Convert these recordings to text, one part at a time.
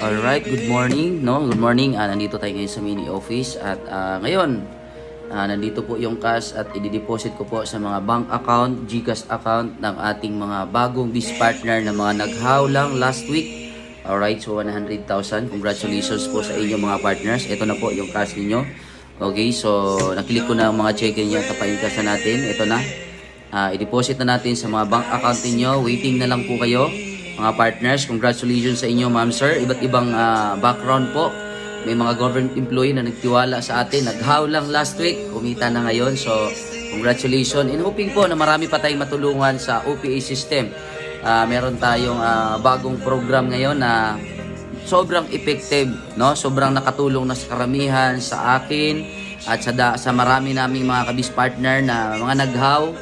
Alright, good morning, no? Good morning. Nandito tayo ngayon sa mini office at ngayon nandito po yung cash at i-deposit ko po sa mga bank account, GCash account ng ating mga bagong biz partner na mga naghaw lang last week. Alright, so 100,000. Congratulations po sa inyo mga partners. Ito na po yung cash ninyo. Okay, so naklik ko na ang mga check niyo at paintas na natin. Ito na. I-deposit na natin sa mga bank account niyo. Waiting na lang po kayo. Mga partners, congratulations sa inyo ma'am sir. Iba't ibang background po. May mga government employee na nagtiwala sa atin. Naghaw lang last week, kumita na ngayon. So, congratulations. And hoping po na marami pa tayong matulungan sa OPA system. Meron tayong bagong program ngayon na sobrang effective, no? Sobrang nakatulong na sa karamihan, sa akin, at sa marami naming mga kabis partner na mga naghaw,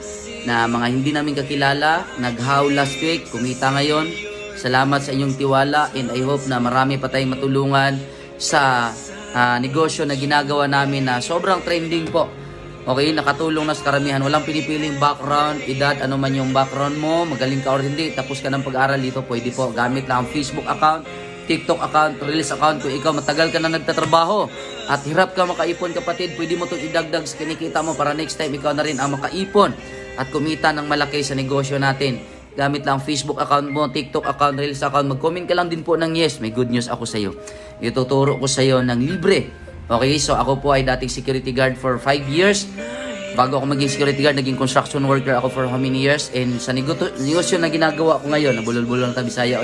na mga hindi namin kakilala, naghaw last week, kumita ngayon. Salamat sa inyong tiwala and I hope na marami pa tayong matulungan sa negosyo na ginagawa namin na sobrang trending po. Okay, nakatulong na sa karamihan. Walang pinipiling background, edad, ano man yung background mo, magaling ka or hindi, tapos ka ng pag-aral dito, pwede po. Gamit lang ang Facebook account, TikTok account, Reels account. Kung ikaw matagal ka na nagtatrabaho at hirap ka makaipon kapatid, pwede mo itong idagdag sa kinikita mo para next time ikaw na rin ang makaipon at kumita ng malaki sa negosyo natin. Gamit lang Facebook account mo, TikTok account, Reels account. Mag-comment ka lang din po ng yes. May good news ako sa iyo. Ituturo ko sa iyo ng libre. Okay, so ako po ay dating security guard for 5 years. Bago ako maging security guard, naging construction worker ako for how many years. And sa negosyo na ginagawa ko ngayon, nabulol-bulol ng Bisaya,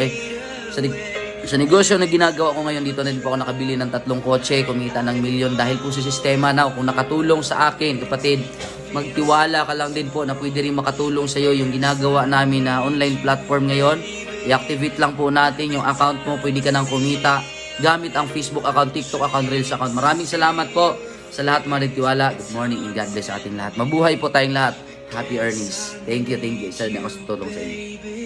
sa negosyo na ginagawa ko ngayon, dito na din po ako nakabili ng 3 kotse, kumita ng milyon dahil po sa sistema na kung nakatulong sa akin, kapatid, magtiwala ka lang din po na pwede rin makatulong sa iyo yung ginagawa namin na online platform ngayon. I-activate lang po natin yung account mo, pwede ka nang kumita gamit ang Facebook account, TikTok account, Reels account. Maraming salamat po sa lahat mga nagtiwala. Good morning and God bless sa ating lahat. Mabuhay po tayong lahat. Happy earnings. Thank you. Isa din ako sa tulong sa inyo.